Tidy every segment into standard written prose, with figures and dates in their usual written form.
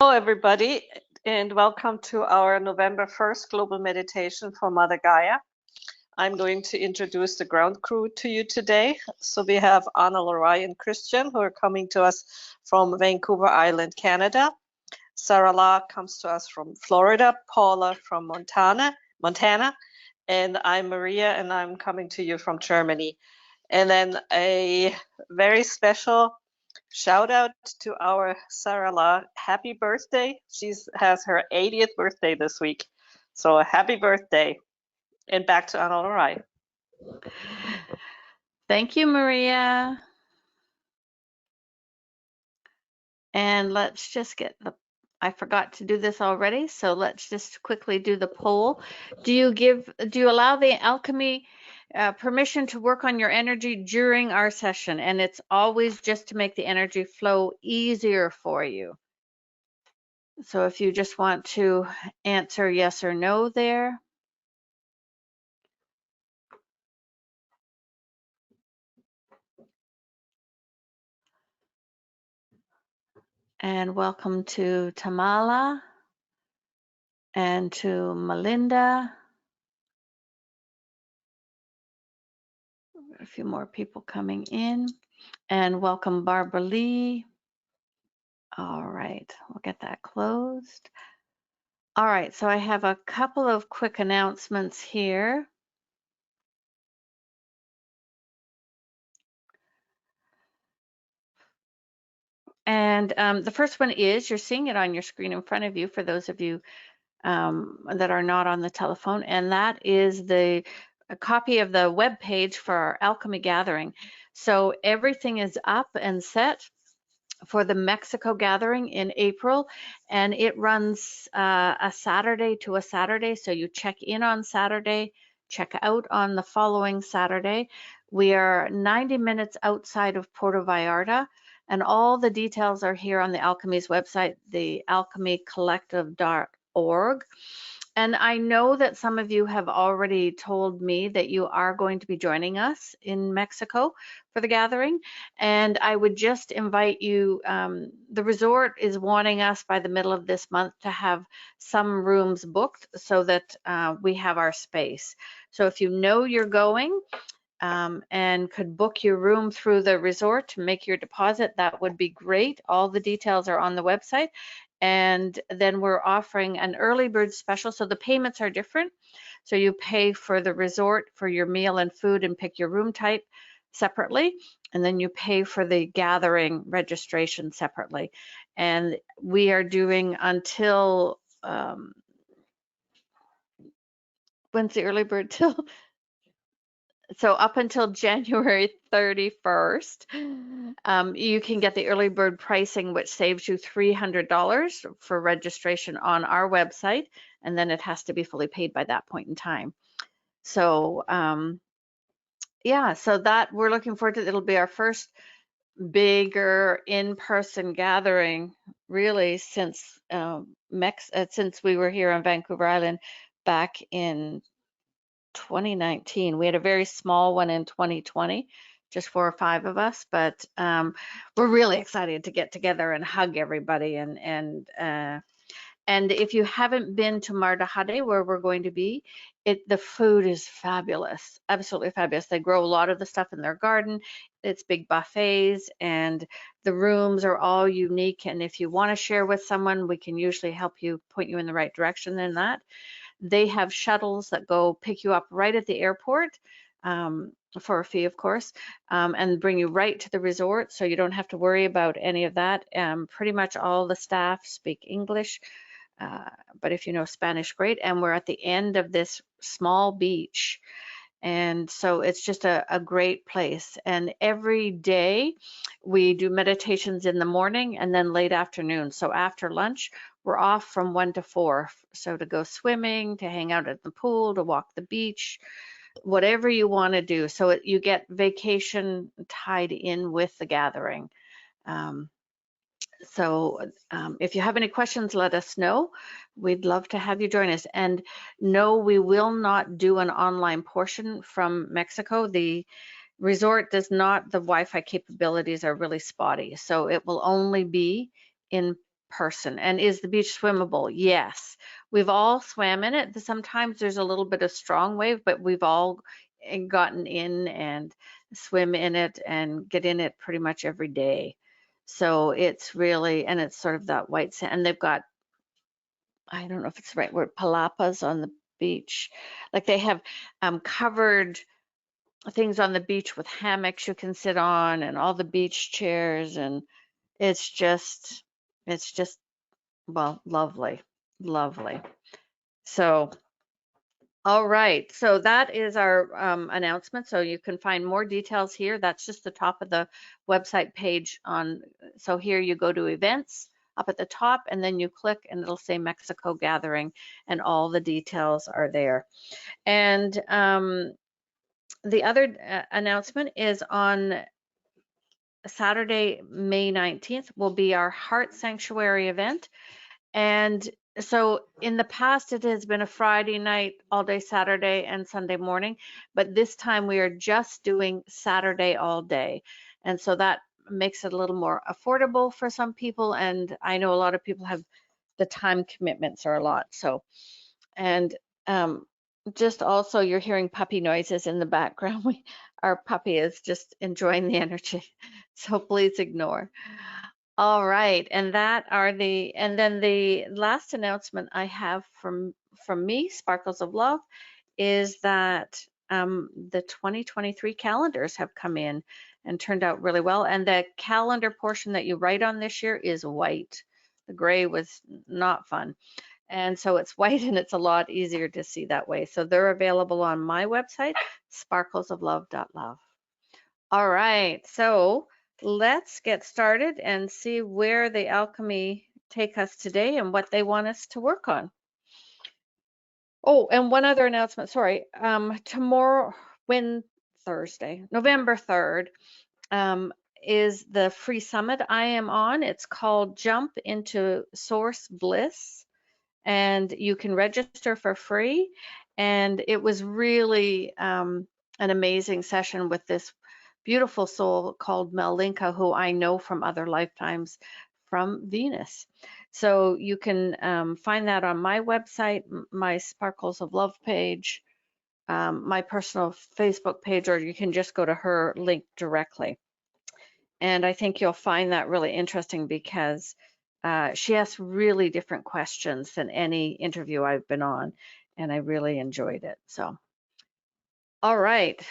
Hello, everybody, and welcome to our November 1st Global Meditation for Mother Gaia. I'm going to introduce the ground crew to you today. So we have Anna, Leroy, and Christian, who are coming to us from Vancouver Island, Canada. Sarah La comes to us from Florida, Paula from Montana, and I'm Maria, and I'm coming to you from Germany. And then a very special shout out to our Sarah La. Happy birthday. She has her 80th birthday this week. So happy birthday. And back to Anna Leroy. Thank you, Maria. And let's just get I forgot to do this already, so let's just quickly do the poll. Do you allow the alchemy permission to work on your energy during our session? And it's always just to make the energy flow easier for you. So if you just want to answer yes or no there. And welcome to Tamala and to Melinda. A few more people coming in. And welcome Barbara Lee. All right, we'll get that closed. All right, so I have a couple of quick announcements here. And the first one is, you're seeing it on your screen in front of you for those of you that are not on the telephone, and that is a copy of the web page for our Alchemy gathering. So everything is up and set for the Mexico gathering in April, and it runs a Saturday to a Saturday. So you check in on Saturday, check out on the following Saturday. We are 90 minutes outside of Puerto Vallarta, and all the details are here on the Alchemy's website, the alchemycollective.org. And I know that some of you have already told me that you are going to be joining us in Mexico for the gathering. And I would just invite you, the resort is wanting us by the middle of this month to have some rooms booked so that we have our space. So if you know you're going, and could book your room through the resort to make your deposit, that would be great. All the details are on the website. And then we're offering an early bird special. So the payments are different. So you pay for the resort for your meal and food and pick your room type separately. And then you pay for the gathering registration separately. And we are doing until, when's the early bird till? So up until January 31st, you can get the early bird pricing, which saves you $300 for registration on our website, and then it has to be fully paid by that point in time. So yeah, so that we're looking forward to. It'll be our first bigger in-person gathering, really, since since we were here on Vancouver Island back in 2019. We had a very small one in 2020, just 4 or 5 of us, but we're really excited to get together and hug everybody. And if you haven't been to Mar de Jade, where we're going to be, the food is fabulous, absolutely fabulous. They grow a lot of the stuff in their garden. It's big buffets, and the rooms are all unique. And if you want to share with someone, we can usually help you, point you in the right direction in that. They have shuttles that go pick you up right at the airport, for a fee, of course, and bring you right to the resort, so you don't have to worry about any of that. Pretty much all the staff speak English, but if you know Spanish, great. And we're at the end of this small beach, and so it's just a great place. And every day we do meditations in the morning and then late afternoon. So after lunch, we're off from 1 to 4. So to go swimming, to hang out at the pool, to walk the beach, whatever you want to do. So you get vacation tied in with the gathering. If you have any questions, let us know. We'd love to have you join us. And no, we will not do an online portion from Mexico. The resort does not, the Wi-Fi capabilities are really spotty. So it will only be in person. And is the beach swimmable? Yes. We've all swam in it. Sometimes there's a little bit of strong wave, but we've all gotten in and swim in it and get in it pretty much every day. So it's really, and it's sort of that white sand. And they've got, I don't know if it's the right word, palapas on the beach. Like they have covered things on the beach with hammocks you can sit on and all the beach chairs, and it's just well, lovely, lovely. So all right, so that is our announcement. So you can find more details here. That's just the top of the website page on, so here you go to events up at the top, and then you click and it'll say Mexico Gathering, and all the details are there. And the other announcement is on Saturday, May 19th, will be our Heart Sanctuary event. And so in the past, it has been a Friday night, all day Saturday and Sunday morning, but this time we are just doing Saturday all day. And so that makes it a little more affordable for some people. And I know a lot of people have the time commitments are a lot. So, and just also you're hearing puppy noises in the background. Our puppy is just enjoying the energy. So please ignore. All right, and then the last announcement I have from me, Sparkles of Love, is that the 2023 calendars have come in and turned out really well. And the calendar portion that you write on this year is white. The gray was not fun. And so it's white and it's a lot easier to see that way. So they're available on my website, sparklesoflove.love. All right, so let's get started and see where the Alchemy take us today and what they want us to work on. Oh, and one other announcement, sorry. Tomorrow, Thursday, November 3rd, is the free summit I am on. It's called Jump into Source Bliss, and you can register for free. And it was really an amazing session with this beautiful soul called Melinka, who I know from other lifetimes from Venus. So you can find that on my website, my Sparkles of Love page, my personal Facebook page, or you can just go to her link directly. And I think you'll find that really interesting because she asks really different questions than any interview I've been on, and I really enjoyed it. So, all right.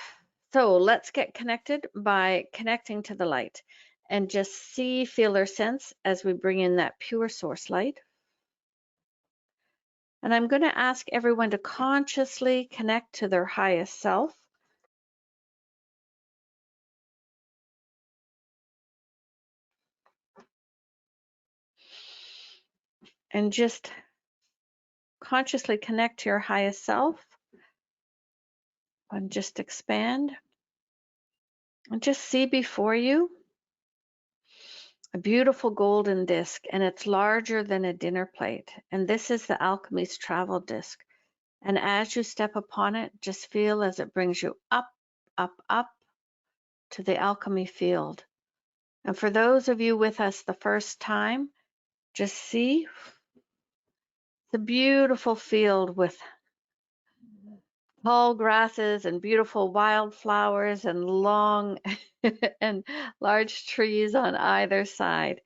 So let's get connected by connecting to the light and just see, feel, or sense as we bring in that pure source light. And I'm going to ask everyone to consciously connect to their highest self. And just consciously connect to your highest self. And just expand. And just see before you a beautiful golden disc, and it's larger than a dinner plate. And this is the Alchemy's travel disc. And as you step upon it, just feel as it brings you up, up, up to the alchemy field. And for those of you with us the first time, just see the beautiful field with tall grasses and beautiful wildflowers and long and large trees on either side.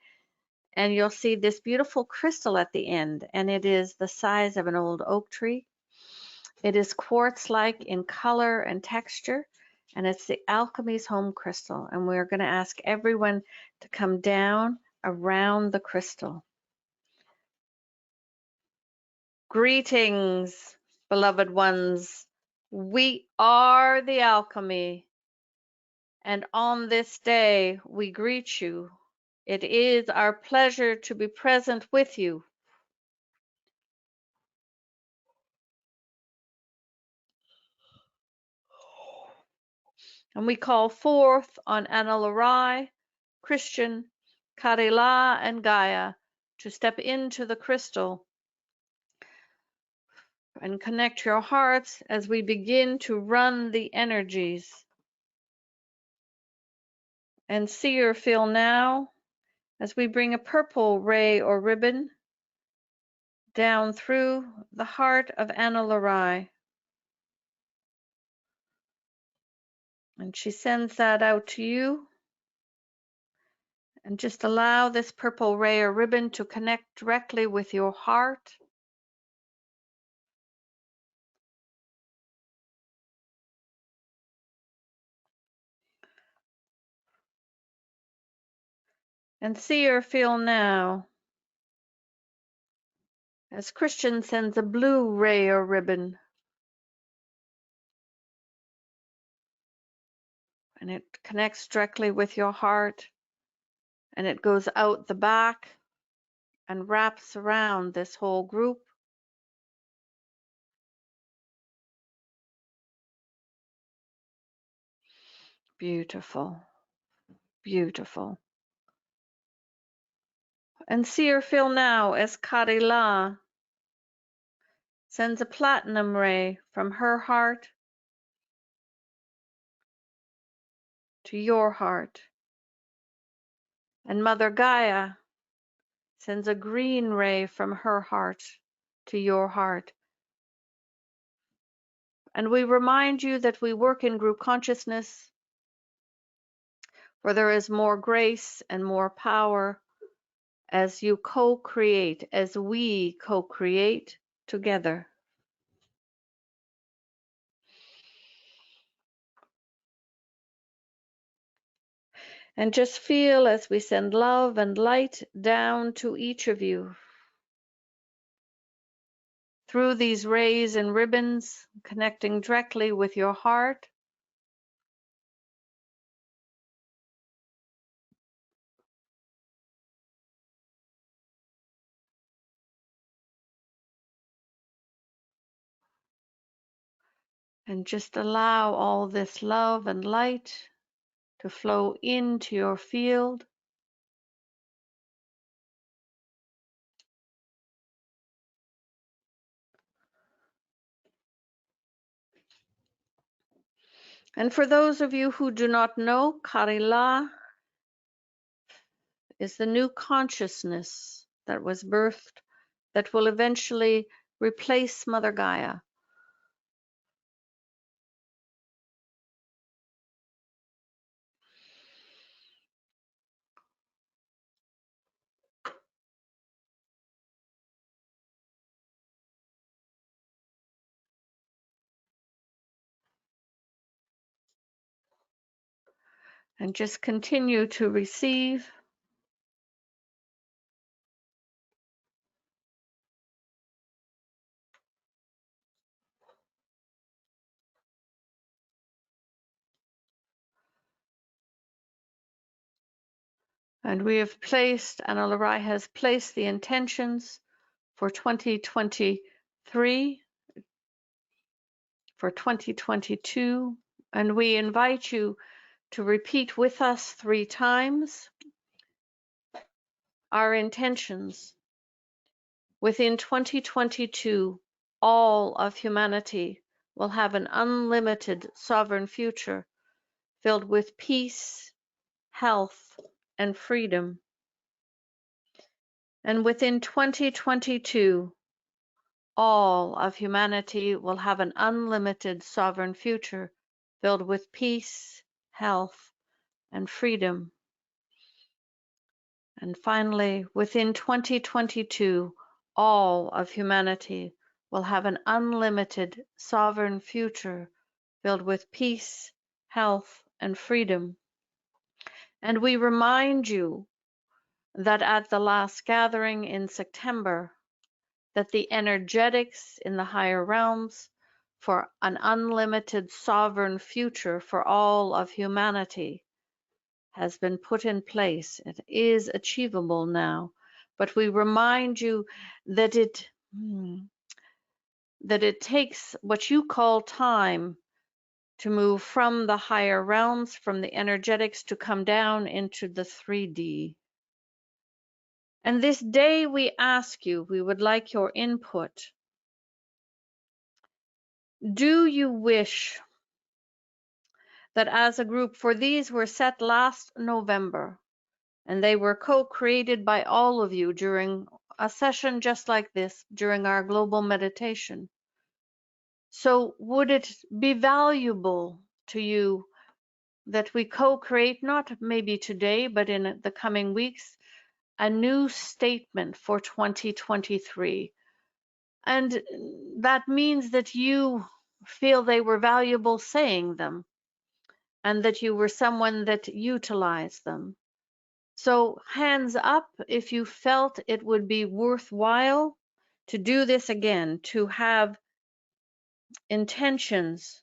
And you'll see this beautiful crystal at the end, and it is the size of an old oak tree. It is quartz-like in color and texture, and it's the Alchemy's home crystal. And we're going to ask everyone to come down around the crystal. Greetings, beloved ones. We are the Alchemy, and on this day we greet you. It is our pleasure to be present with you. And we call forth on Analarai, Christian, Karila, and Gaia to step into the crystal and connect your hearts as we begin to run the energies. And see or feel now as we bring a purple ray or ribbon down through the heart of Anna Larai. And she sends that out to you. And just allow this purple ray or ribbon to connect directly with your heart. And see or feel now as Christian sends a blue ray or ribbon. And it connects directly with your heart. And it goes out the back and wraps around this whole group. Beautiful, beautiful. And see or feel now as Karila sends a platinum ray from her heart to your heart. And Mother Gaia sends a green ray from her heart to your heart. And we remind you that we work in group consciousness, for there is more grace and more power as you co-create, as we co-create together. And just feel as we send love and light down to each of you through these rays and ribbons, connecting directly with your heart. And just allow all this love and light to flow into your field. And for those of you who do not know, Karila is the new consciousness that was birthed that will eventually replace Mother Gaia. And just continue to receive. And we have placed, Anna Larai has placed the intentions for 2023, for 2022, and we invite you to repeat with us 3 times our intentions. Within 2022, all of humanity will have an unlimited sovereign future filled with peace, health, and freedom. And within 2022, all of humanity will have an unlimited sovereign future filled with peace, health, and freedom. And finally, within 2022, all of humanity will have an unlimited sovereign future filled with peace, health, and freedom. And we remind you that at the last gathering in September, that the energetics in the higher realms for an unlimited sovereign future for all of humanity has been put in place. It is achievable now, but we remind you that it takes what you call time to move from the higher realms, from the energetics, to come down into the 3D. And this day we ask you, we would like your input. Do you wish that as a group, for these were set last November, and they were co-created by all of you during a session just like this, during our global meditation. So would it be valuable to you that we co-create, not maybe today, but in the coming weeks, a new statement for 2023? And that means that you feel they were valuable saying them, and that you were someone that utilized them. So hands up if you felt it would be worthwhile to do this again, to have intentions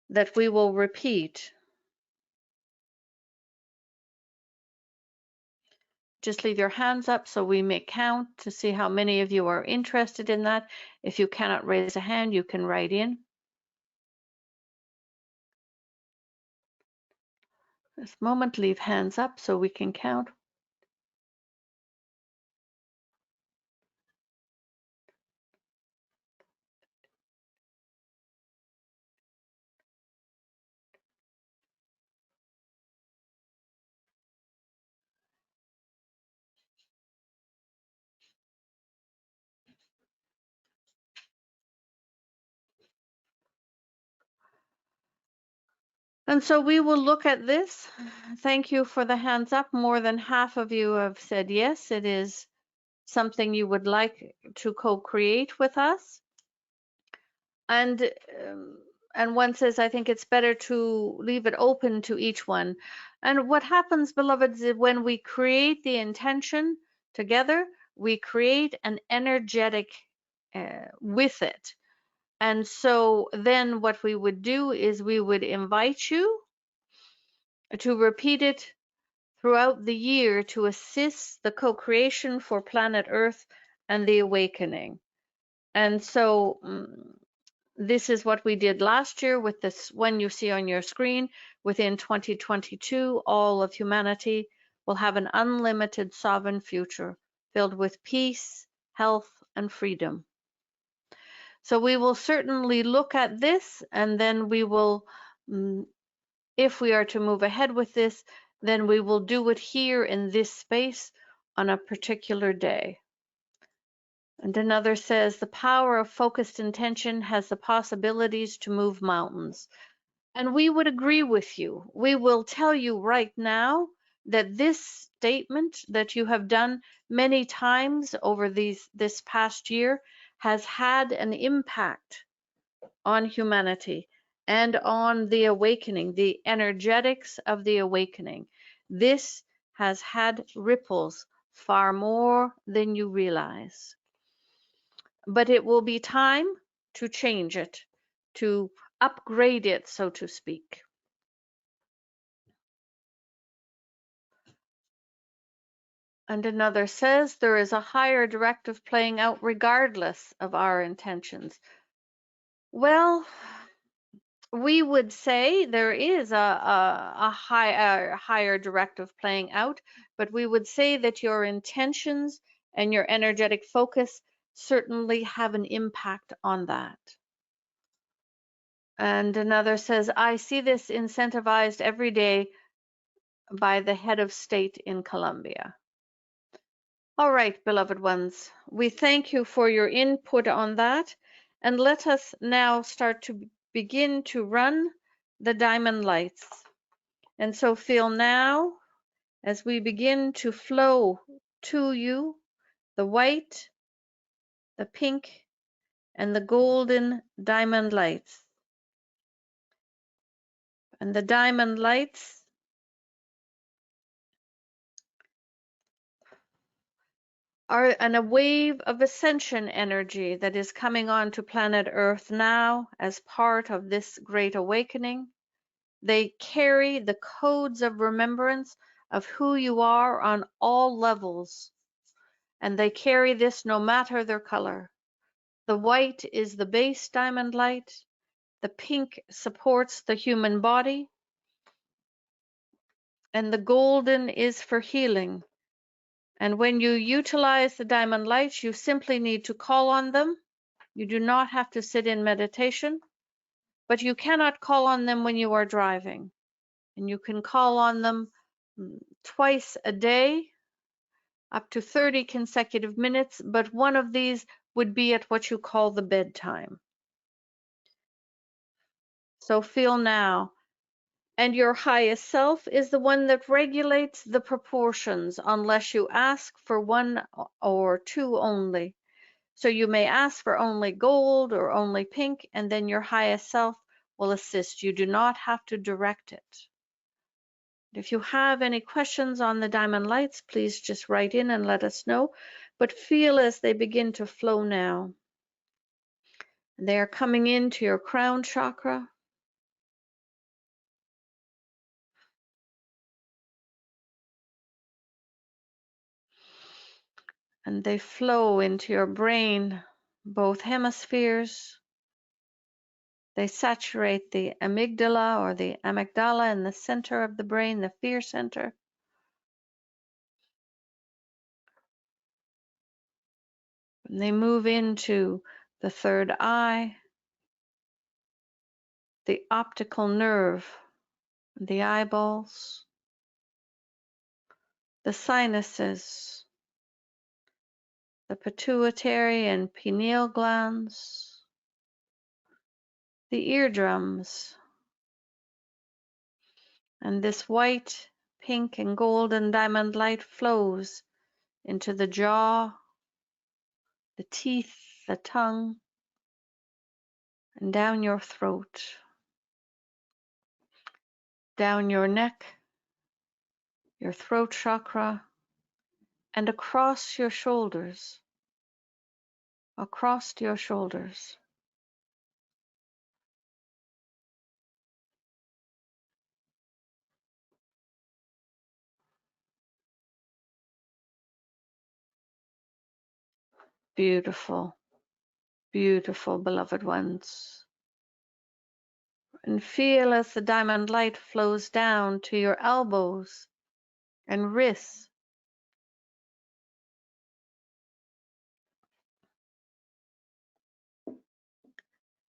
that we will repeat. Just leave your hands up so we may count to see how many of you are interested in that. If you cannot raise a hand, you can write in. This moment, leave hands up so we can count. And so we will look at this. Thank you for the hands up. More than half of you have said yes, it is something you would like to co-create with us. And one says, I think it's better to leave it open to each one. And what happens, beloveds, is when we create the intention together, we create an energetic with it. And so then what we would do is we would invite you to repeat it throughout the year to assist the co-creation for planet Earth and the awakening. And so this is what we did last year with this one you see on your screen. Within 2022, all of humanity will have an unlimited sovereign future filled with peace, health, and freedom. So we will certainly look at this, and then we will, if we are to move ahead with this, then we will do it here in this space on a particular day. And another says, the power of focused intention has the possibilities to move mountains. And we would agree with you. We will tell you right now that this statement that you have done many times over this past year has had an impact on humanity and on the awakening, the energetics of the awakening. This has had ripples far more than you realize. But it will be time to change it, to upgrade it, so to speak. And another says there is a higher directive playing out regardless of our intentions. Well, we would say there is a higher directive playing out, but we would say that your intentions and your energetic focus certainly have an impact on that. And another says, I see this incentivized every day by the head of state in Colombia. All right, beloved ones, we thank you for your input on that. And let us now start to begin to run the diamond lights. And so feel now, as we begin to flow to you, the white, the pink, and the golden diamond lights. And the diamond lights are a wave of ascension energy that is coming onto planet Earth now as part of this great awakening. They carry the codes of remembrance of who you are on all levels, and they carry this no matter their color. The white is the base diamond light, the pink supports the human body, and the golden is for healing. And when you utilize the diamond lights, you simply need to call on them. You do not have to sit in meditation, but you cannot call on them when you are driving. And you can call on them twice a day, up to 30 consecutive minutes, but one of these would be at what you call the bedtime. So feel now. And your highest self is the one that regulates the proportions unless you ask for one or two only. So you may ask for only gold or only pink, and then your highest self will assist. You do not have to direct it. If you have any questions on the diamond lights, please just write in and let us know. But feel as they begin to flow now. They are coming into your crown chakra. And they flow into your brain, both hemispheres. They saturate the amygdala or the amygdala in the center of the brain, the fear center. And they move into the third eye, the optical nerve, the eyeballs, the sinuses, the pituitary and pineal glands, the eardrums, and this white, pink, and golden diamond light flows into the jaw, the teeth, the tongue, and down your throat, down your neck, your throat chakra, and across your shoulders, across your shoulders. Beautiful, beautiful, beloved ones. And feel as the diamond light flows down to your elbows and wrists.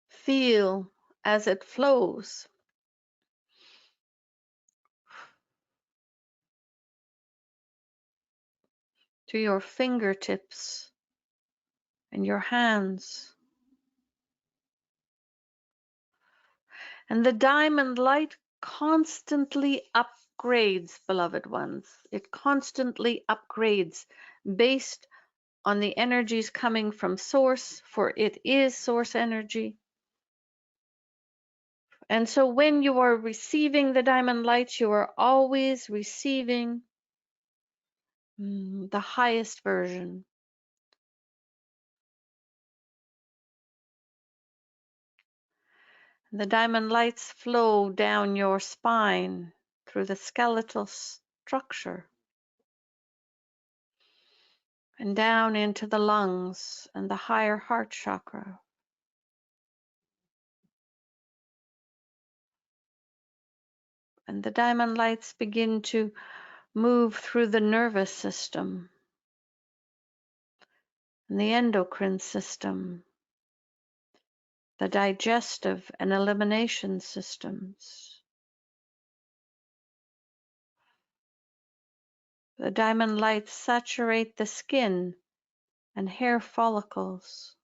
Feel as it flows to your fingertips and your hands. And the diamond light constantly upgrades, beloved ones. It constantly upgrades based on the energies coming from source, for it is source energy. And so when you are receiving the diamond light, you are always receiving the highest version. The diamond lights flow down your spine through the skeletal structure and down into the lungs and the higher heart chakra. And the diamond lights begin to move through the nervous system and the endocrine system, the digestive and elimination systems. The diamond lights saturate the skin and hair follicles,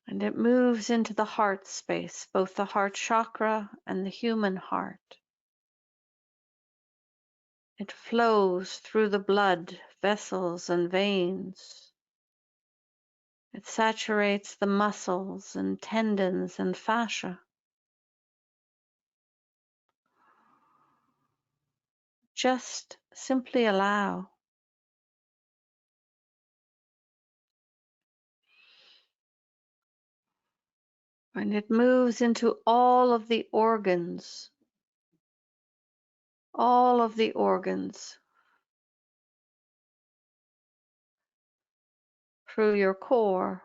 and it moves into the heart space, both the heart chakra and the human heart. It flows through the blood vessels and veins. It saturates the muscles and tendons and fascia. Just simply allow. And it moves into all of the organs, all of the organs, through your core,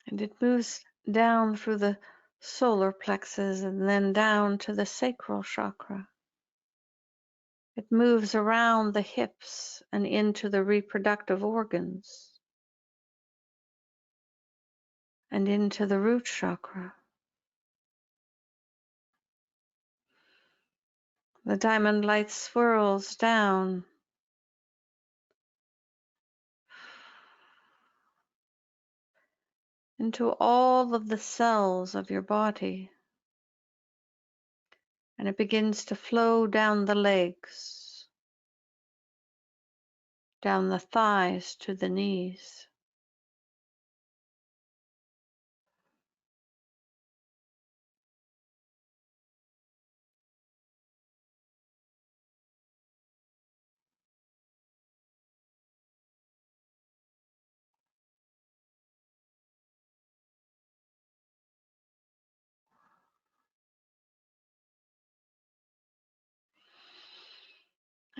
And it moves down through the solar plexus and then down to the sacral chakra. It moves around the hips and into the reproductive organs and into the root chakra. The diamond light swirls down into all of the cells of your body, and it begins to flow down the legs, down the thighs to the knees.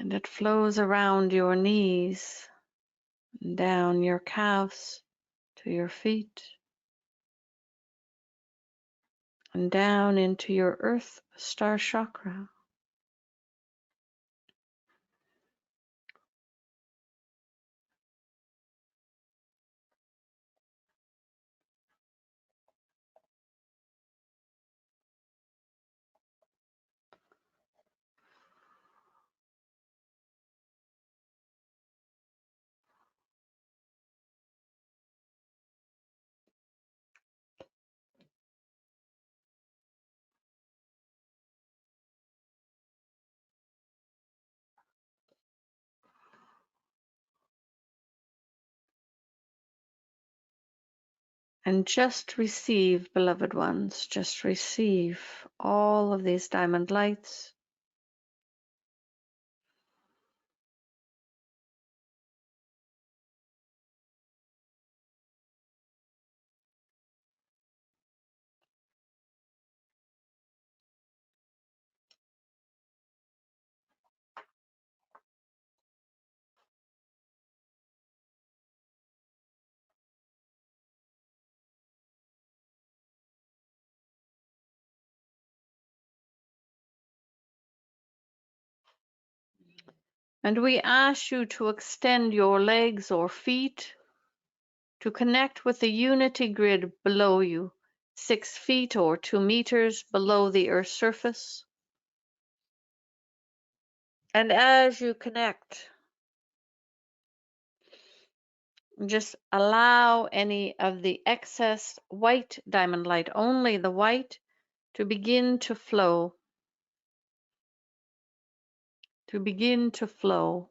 And it flows around your knees, and down your calves to your feet, and down into your earth star chakra. And just receive, beloved ones, just receive all of these diamond lights. And we ask you to extend your legs or feet to connect with the unity grid below you, 6 feet or 2 meters below the Earth's surface. And as you connect, just allow any of the excess white diamond light, only the white, to begin to flow, to begin to flow.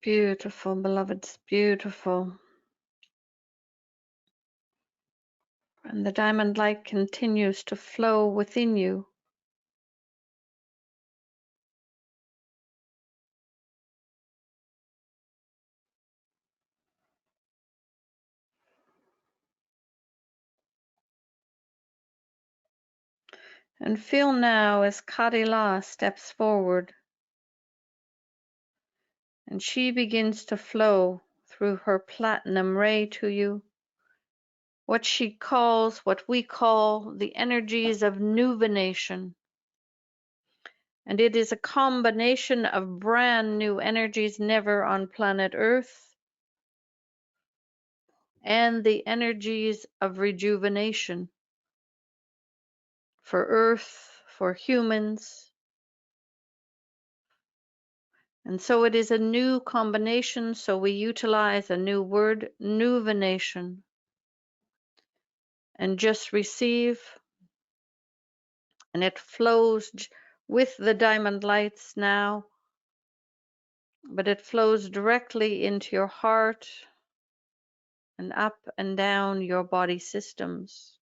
Beautiful, beloveds, beautiful. And the diamond light continues to flow within you. And feel now as Kadila steps forward And she begins to flow through her platinum ray to you. What she calls, what we call the energies of nuvination. And it is a combination of brand new energies never on planet Earth and the energies of rejuvenation for Earth, for humans. And so it is a new combination, so we utilize a new word, nuvination, and just receive, and it flows with the diamond lights now, but it flows directly into your heart and up and down your body systems.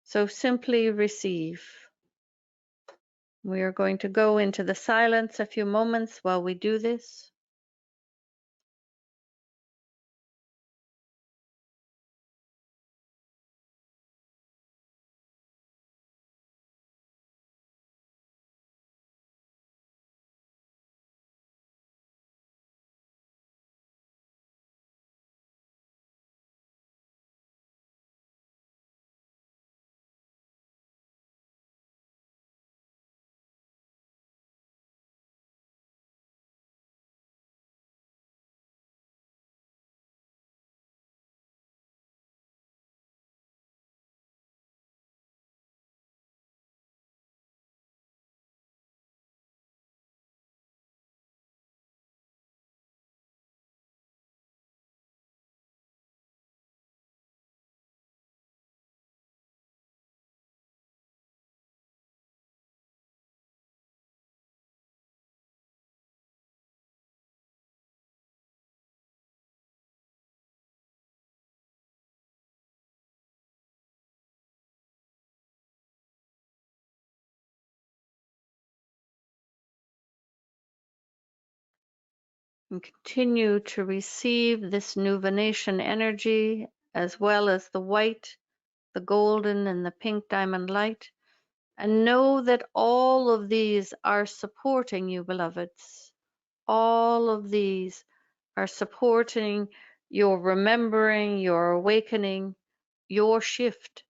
So simply receive. We are going to go into the silence a few moments while we do this. And continue to receive this nuvination energy as well as the white, the golden, and the pink diamond light. And know that all of these are supporting you, beloveds. All of these are supporting your remembering, your awakening, your shift.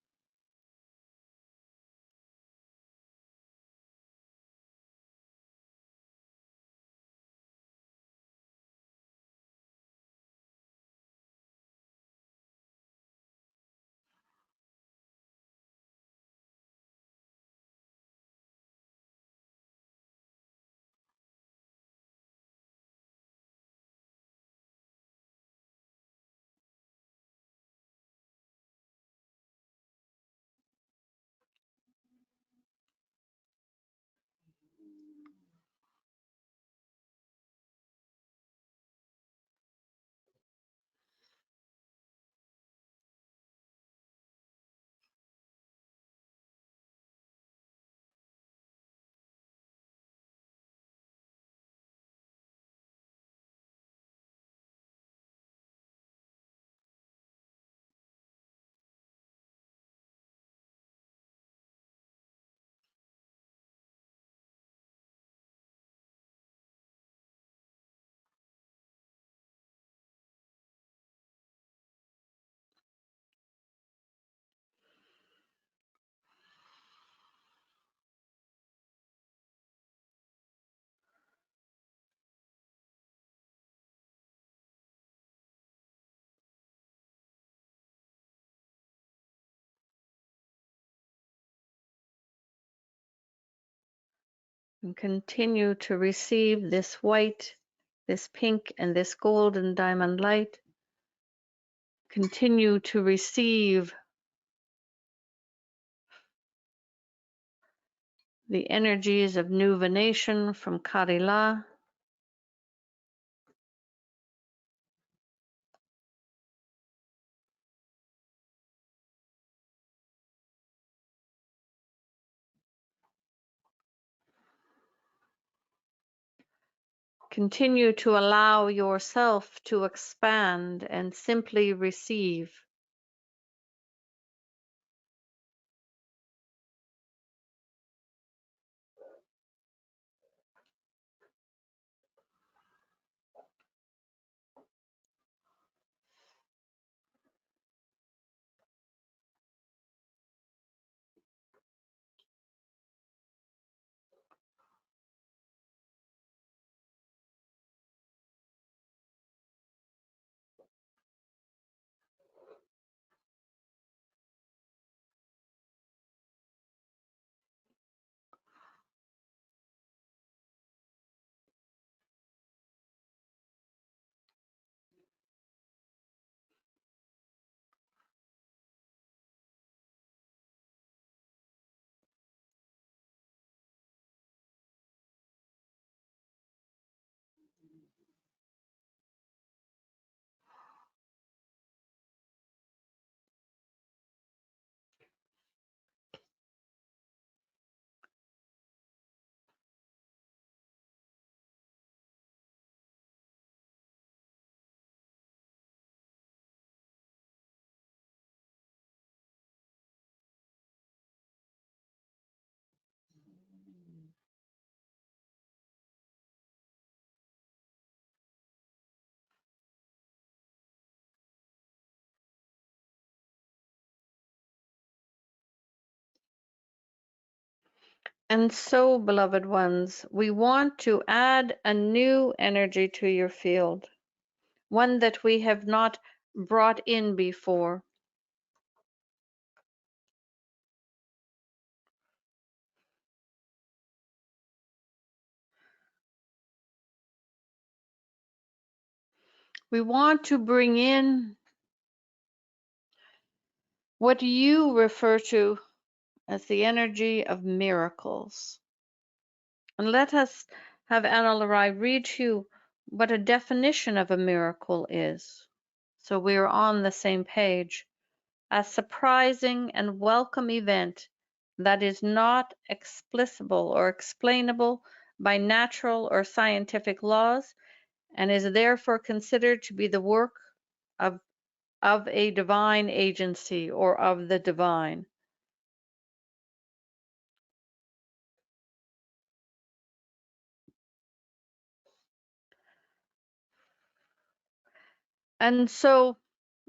And continue to receive this white, this pink, and this golden diamond light. Continue to receive the energies of nuvination from Karila. Continue to allow yourself to expand and simply receive. And so, beloved ones, we want to add a new energy to your field, one that we have not brought in before. We want to bring in what you refer to as the energy of miracles. And let us have Anna Larai read to you what a definition of a miracle is, so we are on the same page. A surprising and welcome event that is not explicable or explainable by natural or scientific laws and is therefore considered to be the work of, of a divine agency or of the divine. And so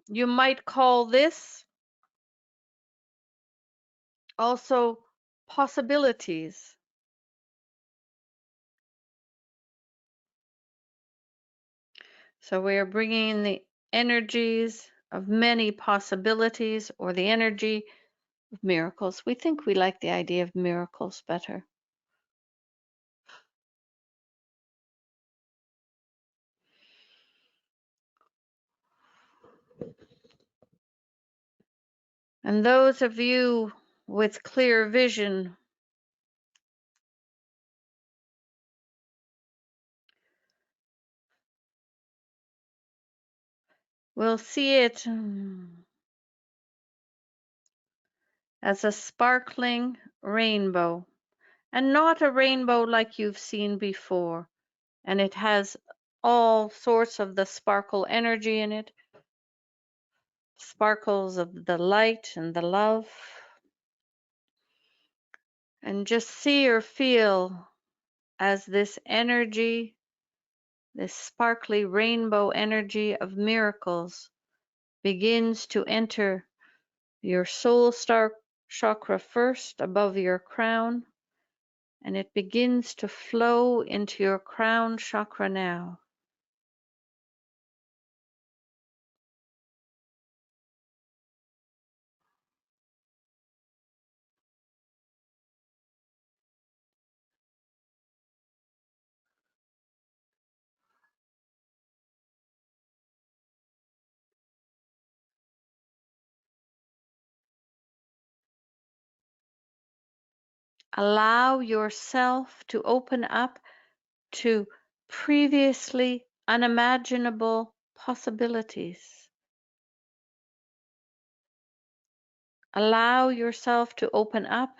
you might call this also possibilities. So we are bringing in the energies of many possibilities or the energy of miracles. We think we like the idea of miracles better. And those of you with clear vision will see it as a sparkling rainbow, and not a rainbow like you've seen before. And it has all sorts of the sparkle energy in it, sparkles of the light and the love. And just see or feel as this energy, this sparkly rainbow energy of miracles, begins to enter your soul star chakra first above your crown, and it begins to flow into your crown chakra now. Allow yourself to open up to previously unimaginable possibilities. Allow yourself to open up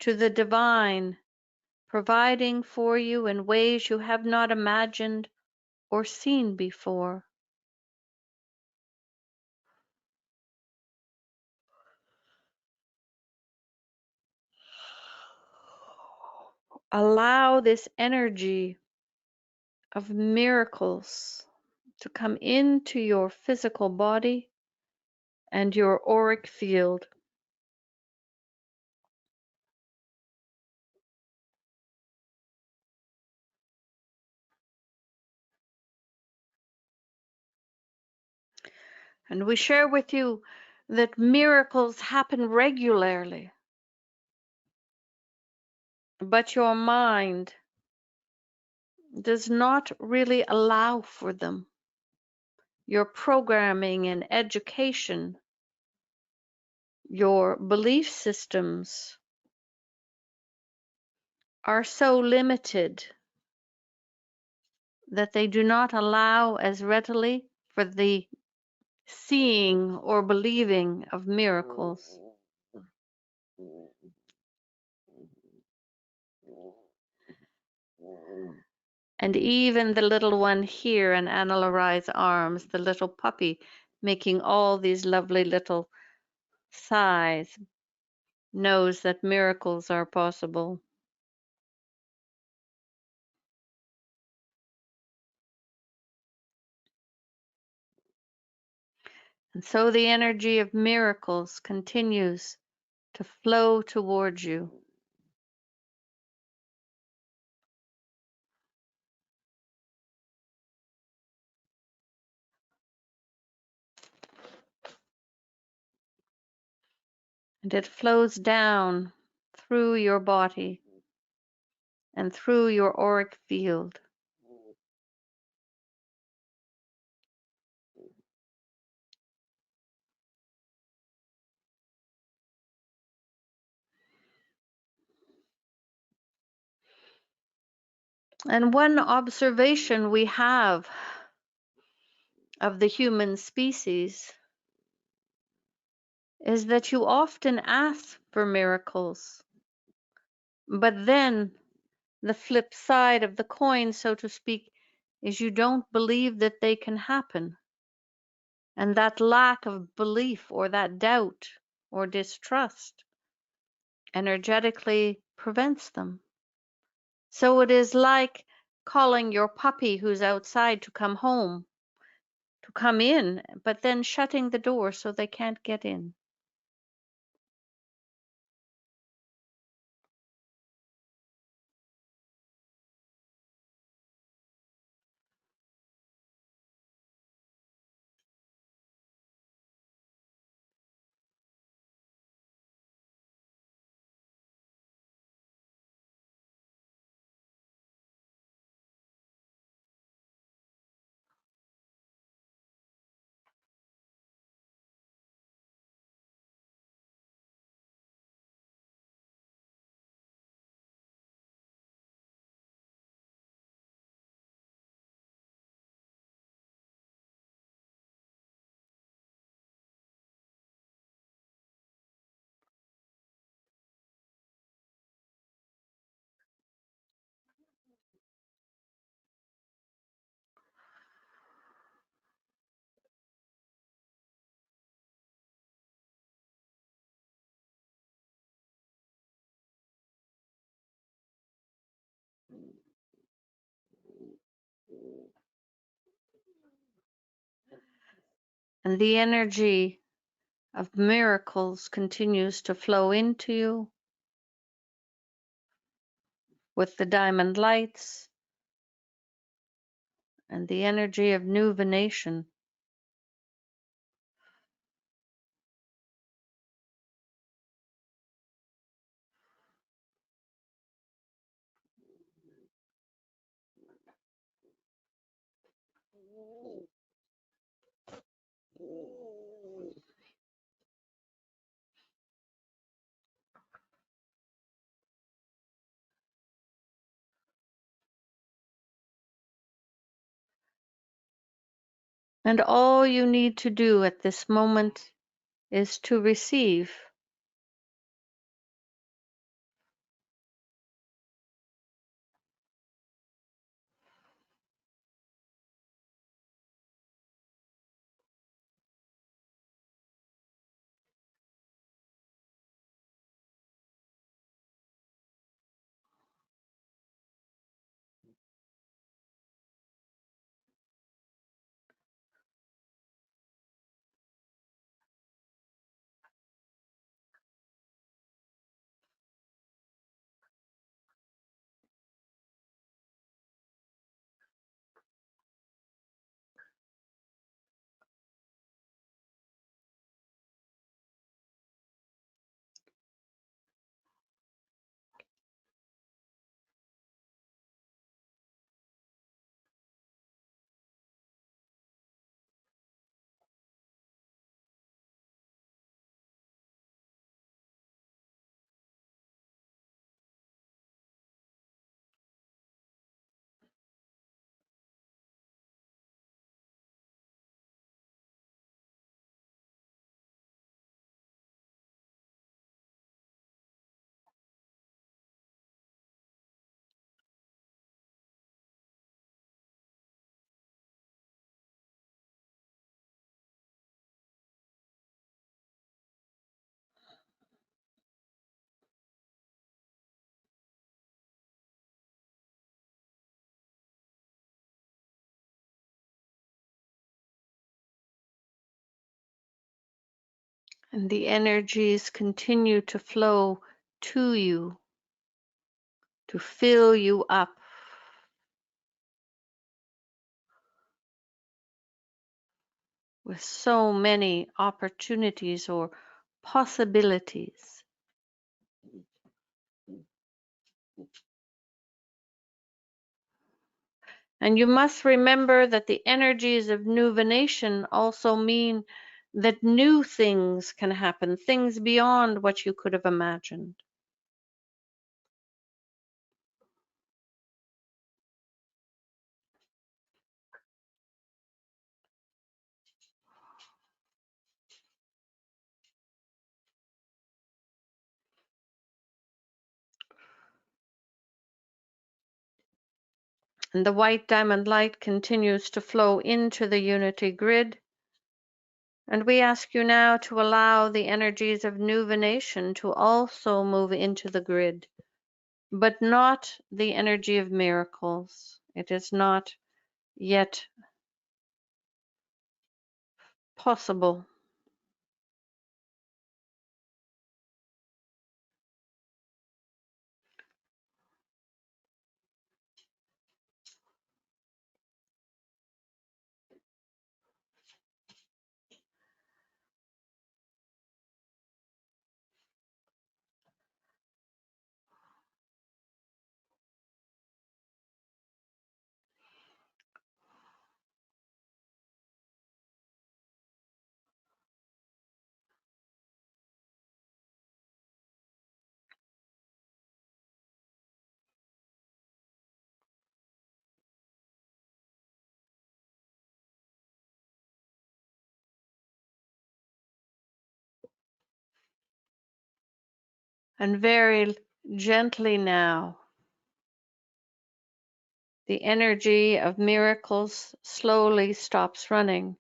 to the divine providing for you in ways you have not imagined or seen before. Allow this energy of miracles to come into your physical body and your auric field. And we share with you that miracles happen regularly, but your mind does not really allow for them. Your programming and education, your belief systems are so limited that they do not allow as readily for the seeing or believing of miracles. And even the little one here in Anna Larai's arms, the little puppy, making all these lovely little sighs, knows that miracles are possible. And so the energy of miracles continues to flow towards you. And it flows down through your body and through your auric field. And one observation we have of the human species is that you often ask for miracles, but then the flip side of the coin, so to speak, is you don't believe that they can happen. And that lack of belief or that doubt or distrust energetically prevents them. So it is like calling your puppy who's outside to come home, to come in, but then shutting the door so they can't get in. And the energy of miracles continues to flow into you with the diamond lights and the energy of nuvination. And all you need to do at this moment is to receive. And the energies continue to flow to you, to fill you up with so many opportunities or possibilities. And you must remember that the energies of nuvination also mean that new things can happen, things beyond what you could have imagined. And the white diamond light continues to flow into the unity grid. And we ask you now to allow the energies of nuvination to also move into the grid, but not the energy of miracles. It is not yet possible. And very gently now, the energy of miracles slowly stops running.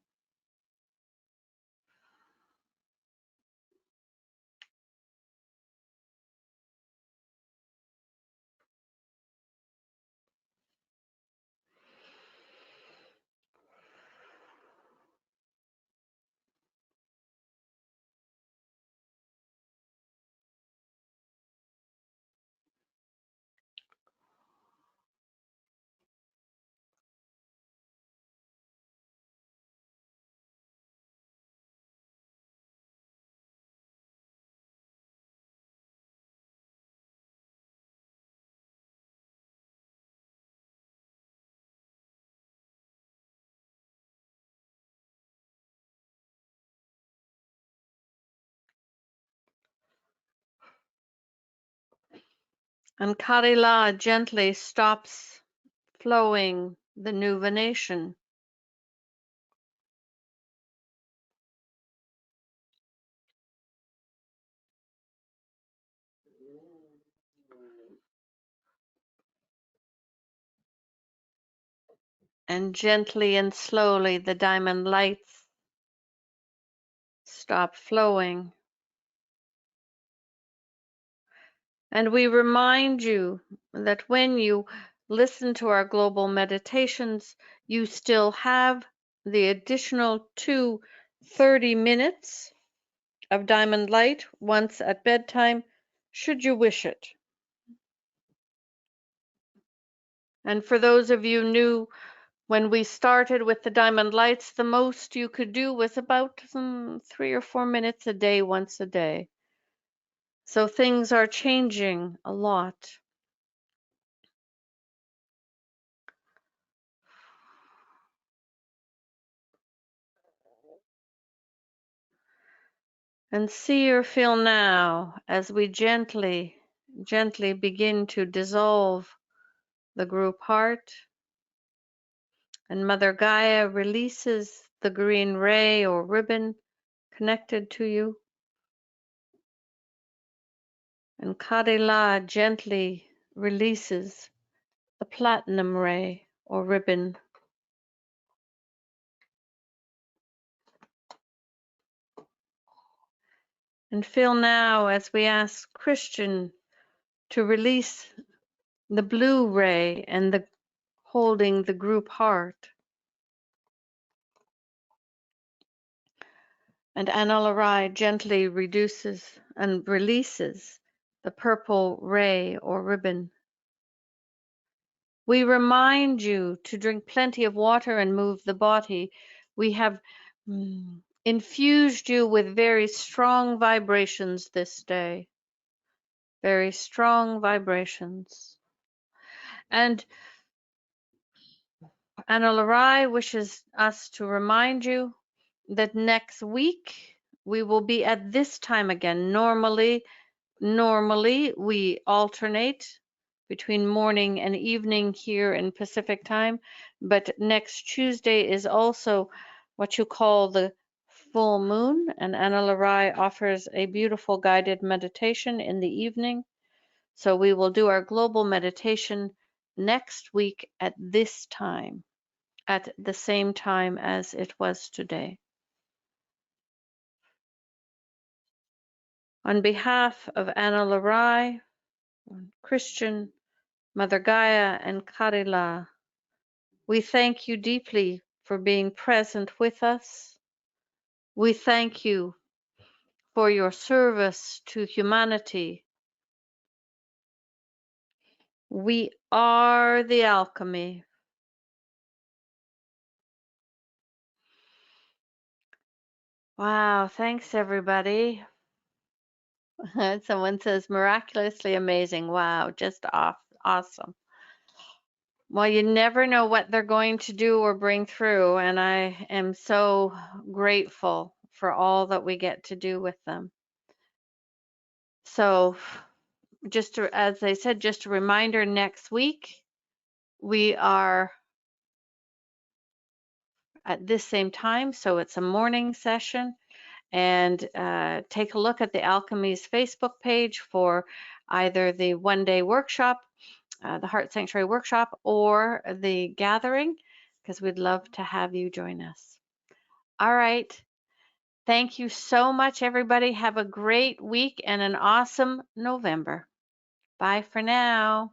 And Karila gently stops flowing the nuvination. And gently and slowly the diamond lights stop flowing. And we remind you that when you listen to our global meditations, you still have the additional 30 minutes of diamond light once at bedtime, should you wish it. And for those of you new, when we started with the diamond lights, the most you could do was about 3 or 4 minutes a day, once a day. So things are changing a lot. And see or feel now as we gently, gently begin to dissolve the group heart. And Mother Gaia releases the green ray or ribbon connected to you. And Kadila gently releases the platinum ray or ribbon. And feel now as we ask Christian to release the blue ray and the holding the group heart. And Analari gently reduces and releases the purple ray or ribbon. We remind you to drink plenty of water and move the body. We have infused you with very strong vibrations this day. Very strong vibrations. And Analari wishes us to remind you that next week we will be at this time again. Normally we alternate between morning and evening here in Pacific time, but next Tuesday is also what you call the full moon, and Analari offers a beautiful guided meditation in the evening. So we will do our global meditation next week at this time, at the same time as it was today. On behalf of Analari, Christian, Mother Gaia, and Karila, we thank you deeply for being present with us. We thank you for your service to humanity. We are the alchemy. Wow, thanks everybody. Someone says miraculously amazing. Wow, just awesome. Well, you never know what they're going to do or bring through, and I am so grateful for all that we get to do with them. So, as I said, just a reminder, next week we are at this same time, so it's a morning session, and take a look at the Alchemy's Facebook page for either the one-day workshop, the Heart Sanctuary workshop, or the gathering, because we'd love to have you join us. All right. Thank you so much, everybody. Have a great week and an awesome November. Bye for now.